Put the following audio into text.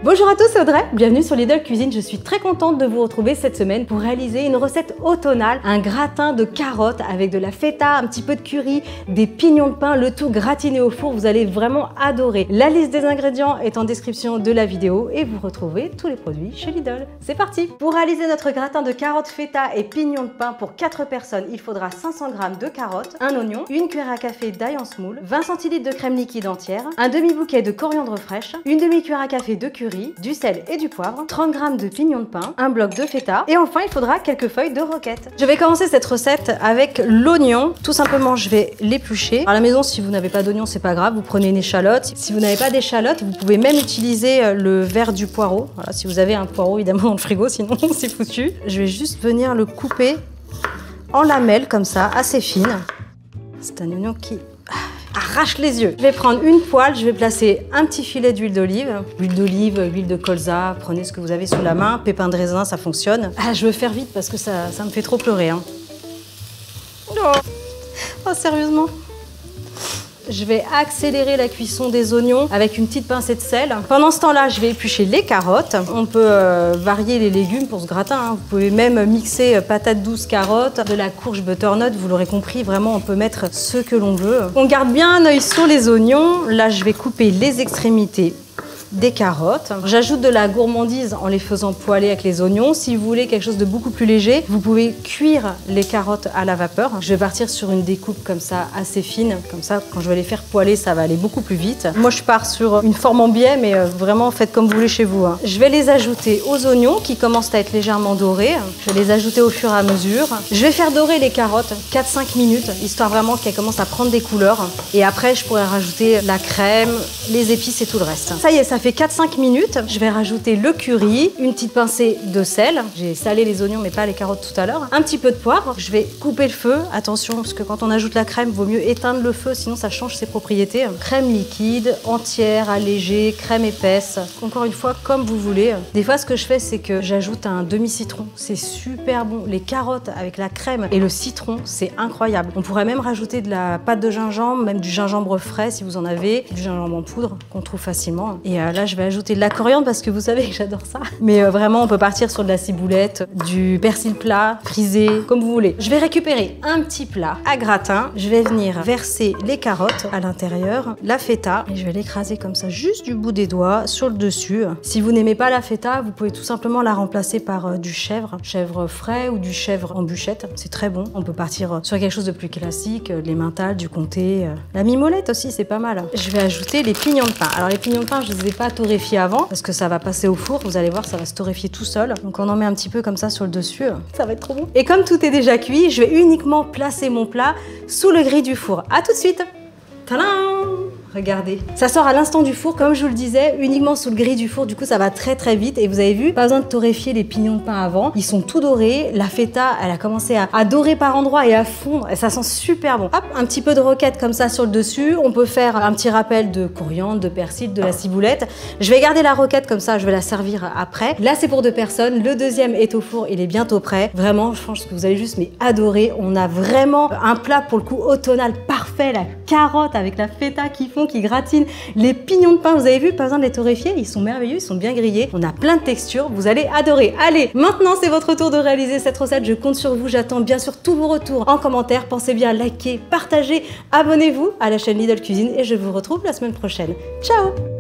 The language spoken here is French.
Bonjour à tous, c'est Audrey, bienvenue sur Lidl Cuisine. Je suis très contente de vous retrouver cette semaine pour réaliser une recette automnale, un gratin de carottes avec de la feta, un petit peu de curry, des pignons de pain, le tout gratiné au four. Vous allez vraiment adorer. La liste des ingrédients est en description de la vidéo et vous retrouvez tous les produits chez Lidl. C'est parti! Pour réaliser notre gratin de carottes, feta et pignons de pain pour 4 personnes, il faudra 500 g de carottes, un oignon, une cuillère à café d'ail en semoule, 20 cl de crème liquide entière, un demi-bouquet de coriandre fraîche, une demi-cuillère à café de curry, du sel et du poivre, 30 g de pignons de pain, un bloc de feta et enfin il faudra quelques feuilles de roquette. Je vais commencer cette recette avec l'oignon. Tout simplement je vais l'éplucher. À la maison si vous n'avez pas d'oignon c'est pas grave, vous prenez une échalote. Si vous n'avez pas d'échalote vous pouvez même utiliser le verre du poireau. Voilà, si vous avez un poireau évidemment dans le frigo sinon c'est foutu. Je vais juste venir le couper en lamelles comme ça, assez fines. C'est un oignon qui arrache les yeux. Je vais prendre une poêle, je vais placer un petit filet d'huile d'olive. Huile d'olive, huile de colza, prenez ce que vous avez sous la main. Pépins de raisin, ça fonctionne. Ah, je veux faire vite parce que ça me fait trop pleurer. Hein. Oh, sérieusement. Je vais accélérer la cuisson des oignons avec une petite pincée de sel. Pendant ce temps-là, je vais éplucher les carottes. On peut varier les légumes pour ce gratin. Hein. Vous pouvez même mixer patates douces, carottes, de la courge butternut. Vous l'aurez compris, vraiment, on peut mettre ce que l'on veut. On garde bien un œil sur les oignons. Là, je vais couper les extrémités des carottes. J'ajoute de la gourmandise en les faisant poêler avec les oignons. Si vous voulez quelque chose de beaucoup plus léger, vous pouvez cuire les carottes à la vapeur. Je vais partir sur une découpe comme ça, assez fine. Comme ça, quand je vais les faire poêler, ça va aller beaucoup plus vite. Moi, je pars sur une forme en biais, mais vraiment, faites comme vous voulez chez vous. Hein. Je vais les ajouter aux oignons qui commencent à être légèrement dorés. Je vais les ajouter au fur et à mesure. Je vais faire dorer les carottes 4-5 minutes, histoire vraiment qu'elles commencent à prendre des couleurs. Et après, je pourrais rajouter la crème, les épices et tout le reste. Ça y est, ça fait 4-5 minutes. Je vais rajouter le curry, une petite pincée de sel. J'ai salé les oignons mais pas les carottes tout à l'heure. Un petit peu de poivre. Je vais couper le feu. Attention parce que quand on ajoute la crème, il vaut mieux éteindre le feu sinon ça change ses propriétés. Crème liquide, entière, allégée, crème épaisse. Encore une fois, comme vous voulez. Des fois, ce que je fais, c'est que j'ajoute un demi-citron. C'est super bon. Les carottes avec la crème et le citron, c'est incroyable. On pourrait même rajouter de la pâte de gingembre, même du gingembre frais si vous en avez, du gingembre en poudre qu'on trouve facilement. Et là, je vais ajouter de la coriandre parce que vous savez que j'adore ça. Mais vraiment, on peut partir sur de la ciboulette, du persil plat, frisé, comme vous voulez. Je vais récupérer un petit plat à gratin. Je vais venir verser les carottes à l'intérieur, la feta, et je vais l'écraser comme ça, juste du bout des doigts, sur le dessus. Si vous n'aimez pas la feta, vous pouvez tout simplement la remplacer par du chèvre frais ou du chèvre en bûchette. C'est très bon. On peut partir sur quelque chose de plus classique, les mentales, du comté, la mimolette aussi, c'est pas mal. Je vais ajouter les pignons de pain. Alors les pignons de pain, je les ai pas torréfiés avant parce que ça va passer au four. Vous allez voir, ça va se torréfier tout seul. Donc on en met un petit peu comme ça sur le dessus. Ça va être trop bon. Et comme tout est déjà cuit, je vais uniquement placer mon plat sous le grille du four. À tout de suite. Tadam! Regardez, ça sort à l'instant du four, comme je vous le disais, uniquement sous le grille du four, du coup ça va très vite et vous avez vu, pas besoin de torréfier les pignons de pain avant, ils sont tout dorés, la feta elle a commencé à dorer par endroits et à fondre et ça sent super bon. Hop, un petit peu de roquette comme ça sur le dessus, on peut faire un petit rappel de coriandre, de persil, de la ciboulette. Je vais garder la roquette comme ça, je vais la servir après. Là c'est pour 2 personnes, le deuxième est au four, il est bientôt prêt. Vraiment, je pense que vous allez juste adorer, on a vraiment un plat pour le coup automnal parfait, la carotte avec la feta qui gratine, les pignons de pain, vous avez vu, pas besoin de les torréfier, ils sont merveilleux, ils sont bien grillés, on a plein de textures, vous allez adorer. Allez, maintenant c'est votre tour de réaliser cette recette, je compte sur vous, j'attends bien sûr tous vos retours en commentaire, pensez bien à liker, partager, abonnez-vous à la chaîne Lidl Cuisine et je vous retrouve la semaine prochaine. Ciao!